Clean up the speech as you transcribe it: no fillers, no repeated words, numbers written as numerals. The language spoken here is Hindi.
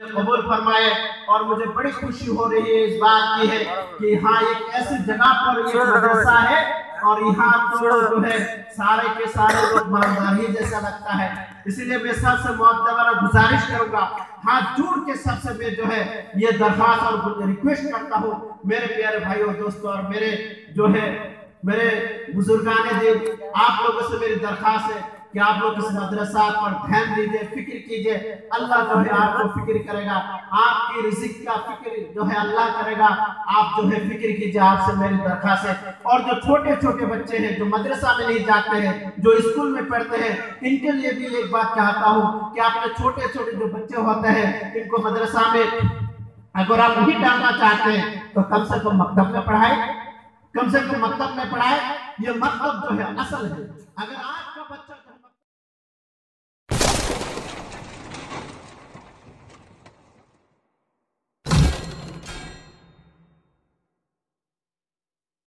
कबूल फरमाए। और मुझे बड़ी खुशी हो रही है इस बात की है कि यहाँ एक ऐसी जगह पर ये मदरसा है और यहाँ तो जो है सारे के सारे लोग मालदारी जैसा लगता है। इसीलिए मैं सबसे मुअद्दबा गुजारिश करूंगा, हाथ जोड़ के सबसे मैं जो है ये दरख्वास्त और रिक्वेस्ट करता हूँ मेरे प्यारे भाइयों दोस्तों और मेरे जो है मेरे बुजुर्गाने दिन, आप लोगों से मेरी दरख्वास्त है कि आप लोग इस मदरसा पर ध्यान दीजिए, फिक्र कीजिए। अल्लाह जो है आपको फिक्र करेगा, आपकी रिज़्क़ का फिक्र जो है अल्लाह करेगा। आप जो है फिक्र कीजिए, आपसे मेरी दरख्वास्त है। और जो छोटे छोटे बच्चे हैं जो मदरसा में नहीं जाते हैं, जो स्कूल में पढ़ते हैं, इनके लिए भी एक बात चाहता हूँ कि आपने छोटे छोटे जो बच्चे होते हैं इनको मदरसा में अगर आप नहीं डालना चाहते हैं तो कम से कम मकतब में पढ़ाए, कम से कम मकतब में पढ़ाए। ये मकतब जो है असल है। अगर आज का बच्चा